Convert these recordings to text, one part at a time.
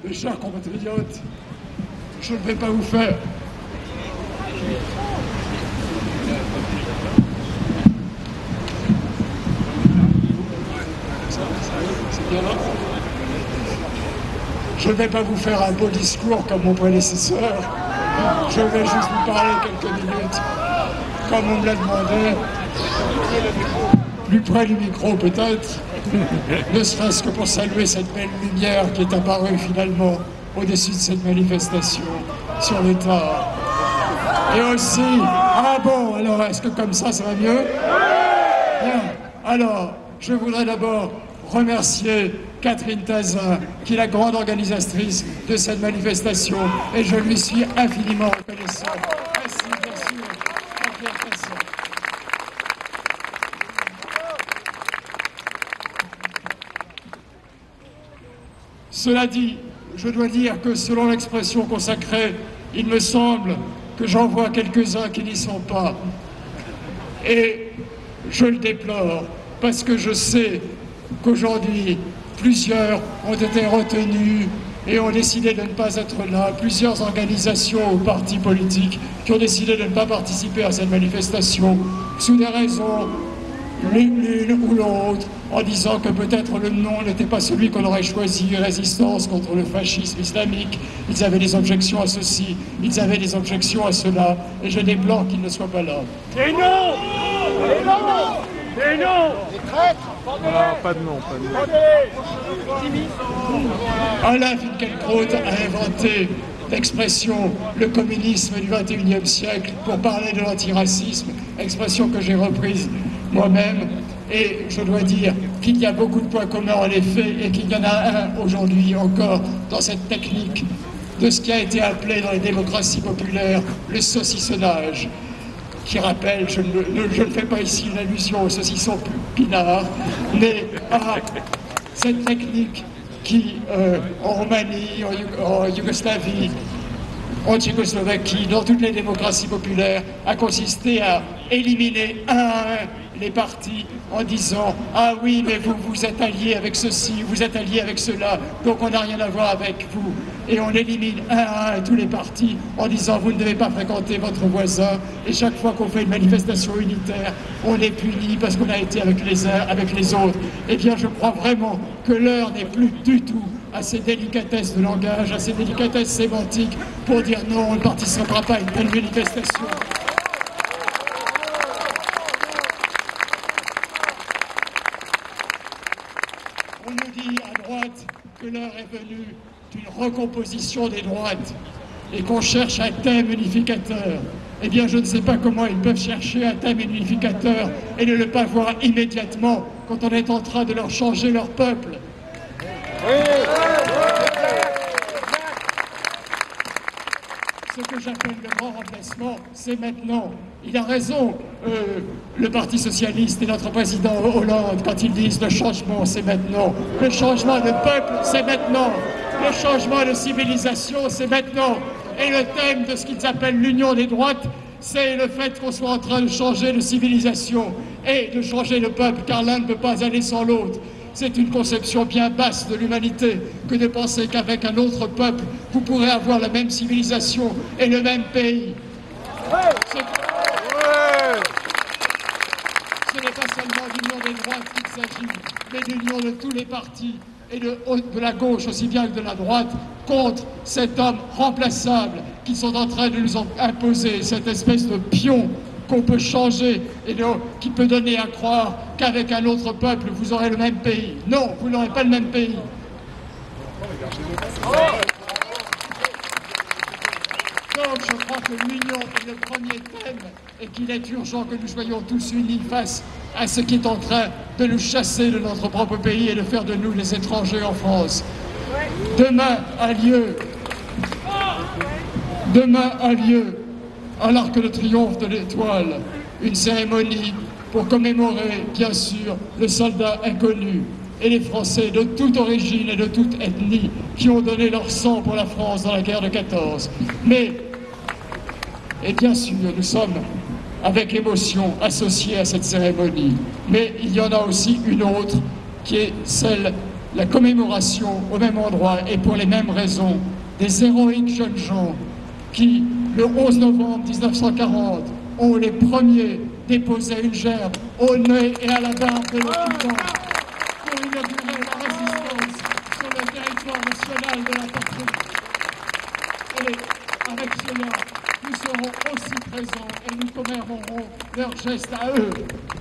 Mes chers compatriotes, je ne vais pas vous faire un beau discours comme mon prédécesseur. Je vais juste vous parler quelques minutes, comme on me l'a demandé, plus près du micro peut-être, ne serait-ce que pour saluer cette belle lumière qui est apparue finalement au-dessus de cette manifestation sur l'État. Et aussi, ah bon, alors est-ce que comme ça va mieux? Bien, alors, je voudrais d'abord remercier Catherine Tazin, qui est la grande organisatrice de cette manifestation, et je lui suis infiniment reconnaissant. Merci, bien sûr, Catherine Tazin. Cela dit, je dois dire que selon l'expression consacrée, il me semble que j'en vois quelques-uns qui n'y sont pas. Et je le déplore, parce que je sais qu'aujourd'hui, plusieurs ont été retenus et ont décidé de ne pas être là. Plusieurs organisations ou partis politiques qui ont décidé de ne pas participer à cette manifestation sous des raisons l'une ou l'autre, en disant que peut-être le nom n'était pas celui qu'on aurait choisi, résistance contre le fascisme islamique. Ils avaient des objections à ceci, ils avaient des objections à cela, et je déplore qu'ils ne soient pas là. Et non! Et non! Et non! Les traîtres! Ah, pas de nom, pas de nom. Alain Finkielkraut a inventé l'expression « le communisme du XXIe siècle » pour parler de l'antiracisme, expression que j'ai reprise moi-même, et je dois dire qu'il y a beaucoup de points communs en effet, et qu'il y en a un aujourd'hui encore dans cette technique de ce qui a été appelé dans les démocraties populaires le saucissonnage, qui rappelle, je ne fais pas ici une allusion au saucisson pinard, mais à cette technique qui, en Roumanie, en Yougoslavie, en Tchécoslovaquie, dans toutes les démocraties populaires, a consisté à éliminer un à un les partis en disant « Ah oui, mais vous êtes alliés avec ceci, vous êtes alliés avec cela, donc on n'a rien à voir avec vous. » Et on élimine un à un tous les partis en disant « Vous ne devez pas fréquenter votre voisin. » Et chaque fois qu'on fait une manifestation unitaire, on est puni parce qu'on a été avec les uns, avec les autres. Eh bien, je crois vraiment que l'heure n'est plus du tout à ces délicatesses de langage, à ces délicatesses sémantiques pour dire non, on ne participera pas à une telle manifestation. On nous dit à droite que l'heure est venue d'une recomposition des droites et qu'on cherche un thème unificateur. Eh bien, je ne sais pas comment ils peuvent chercher un thème unificateur et ne le pas voir immédiatement quand on est en train de leur changer leur peuple. Ce que j'appelle le grand remplacement, c'est maintenant. Il a raison, le Parti Socialiste et notre président Hollande, quand ils disent le changement, c'est maintenant. Le changement de peuple, c'est maintenant. Le changement de civilisation, c'est maintenant. Et le thème de ce qu'ils appellent l'union des droites, c'est le fait qu'on soit en train de changer de civilisation et de changer le peuple, car l'un ne peut pas aller sans l'autre. C'est une conception bien basse de l'humanité que de penser qu'avec un autre peuple, vous pourrez avoir la même civilisation et le même pays. Ce n'est pas seulement d'union des droites qu'il s'agit, mais d'union de tous les partis et de la gauche aussi bien que de la droite contre cet homme remplaçable qui sont en train de nous imposer cette espèce de pion qu'on peut changer et qui peut donner à croire qu'avec un autre peuple, vous aurez le même pays. Non, vous n'aurez pas le même pays. Donc je crois que l'union est le premier thème et qu'il est urgent que nous soyons tous unis face à ce qui est en train de nous chasser de notre propre pays et de faire de nous les étrangers en France. Demain a lieu, à l'Arc de Triomphe de l'Étoile, une cérémonie pour commémorer, bien sûr, le soldat inconnu et les Français de toute origine et de toute ethnie qui ont donné leur sang pour la France dans la guerre de 14. Mais, et bien sûr, nous sommes avec émotion associés à cette cérémonie. Mais il y en a aussi une autre qui est celle la commémoration au même endroit et pour les mêmes raisons des héroïques jeunes gens qui, le 11 novembre 1940, ont les premiers déposé une gerbe au nez et à la barbe de l'occupant pour inaugurer la résistance sur le territoire national de la patrie. Et avec cela, nous serons aussi présents et nous commémorerons leurs gestes à eux.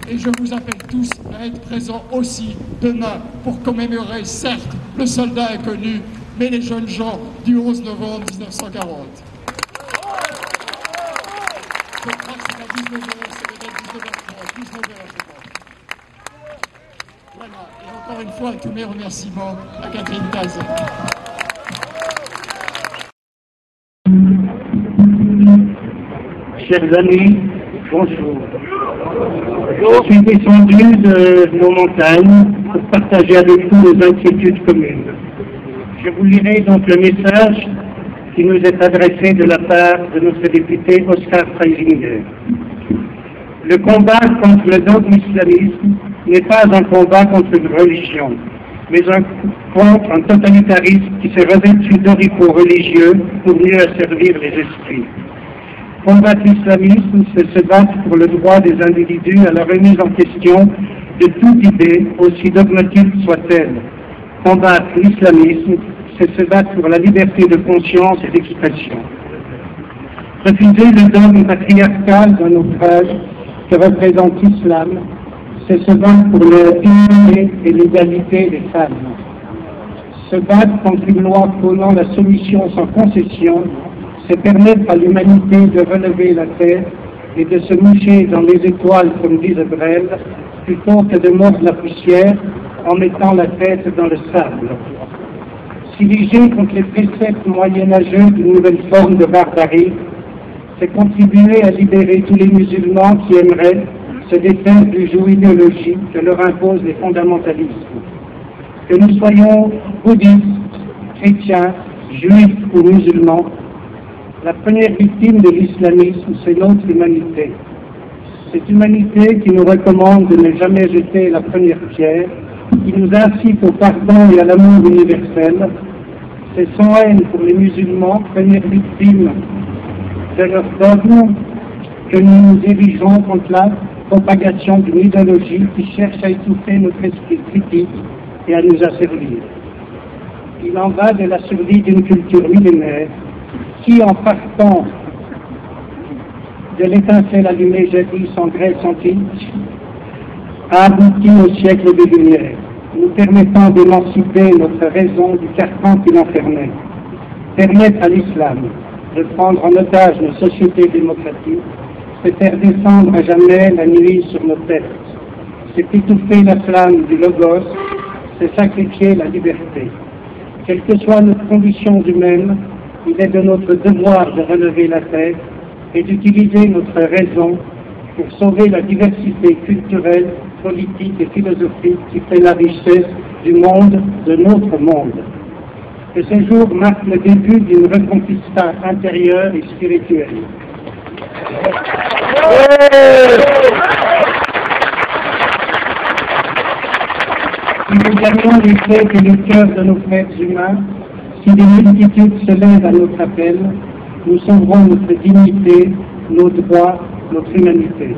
Et je vous appelle tous à être présents aussi demain pour commémorer, certes, le soldat inconnu, mais les jeunes gens du 11 novembre 1940. Je crois que c'est à 19h, c'est peut-être 19h30, 19h, je crois. Voilà, et encore une fois, tous mes remerciements à Catherine Taze. Chers amis, bonjour. Je suis descendu de nos montagnes pour partager avec vous nos inquiétudes communes. Je vous lirai donc le message qui nous est adressé de la part de notre député Oscar Freisinger. Le combat contre le dogme islamisme n'est pas un combat contre une religion, mais contre un totalitarisme qui s'est revêtu d'oripeaux religieux pour mieux asservir les esprits. Combattre l'islamisme, c'est se battre pour le droit des individus à la remise en question de toute idée, aussi dogmatique soit-elle. Combattre l'islamisme, c'est se battre pour la liberté de conscience et d'expression. Refuser le dogme patriarcal d'un autre âge que représente l'islam, c'est se battre pour la dignité et l'égalité des femmes. Se battre contre une loi prônant la soumission sans concession, c'est permettre à l'humanité de relever la terre et de se moucher dans les étoiles, comme disait Brel, plutôt que de mordre la poussière en mettant la tête dans le sable. S'ériger contre les préceptes moyenâgeux d'une nouvelle forme de barbarie, c'est contribuer à libérer tous les musulmans qui aimeraient se défaire du joug idéologique que leur imposent les fondamentalismes. Que nous soyons bouddhistes, chrétiens, juifs ou musulmans, la première victime de l'islamisme, c'est notre humanité. Cette humanité qui nous recommande de ne jamais jeter la première pierre, qui nous incite au pardon et à l'amour universel. C'est sans haine pour les musulmans, première victime de leur dogme, que nous nous dirigeons contre la propagation d'une idéologie qui cherche à étouffer notre esprit critique et à nous asservir. Il en va de la survie d'une culture millénaire qui, en partant de l'étincelle allumée jadis en Grèce antique, a abouti au siècle des Lumières, nous permettant d'émanciper notre raison du carcan qui l'enfermait, permettre à l'islam de prendre en otage nos sociétés démocratiques, c'est faire descendre à jamais la nuit sur nos têtes, c'est étouffer la flamme du logos, c'est sacrifier la liberté. Quelle que soit notre condition humaine, il est de notre devoir de relever la tête et d'utiliser notre raison pour sauver la diversité culturelle, politique et philosophique qui fait la richesse du monde, de notre monde. Que ce jour marque le début d'une reconquista intérieure et spirituelle. Si nous gagnons l'effet que le cœur de nos frères humains, si des multitudes se lèvent à notre appel, nous sauverons notre dignité, nos droits, notre humanité.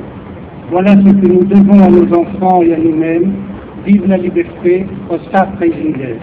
Voilà ce que nous devons à nos enfants et à nous-mêmes. Vive la liberté, Oscar Freisinger.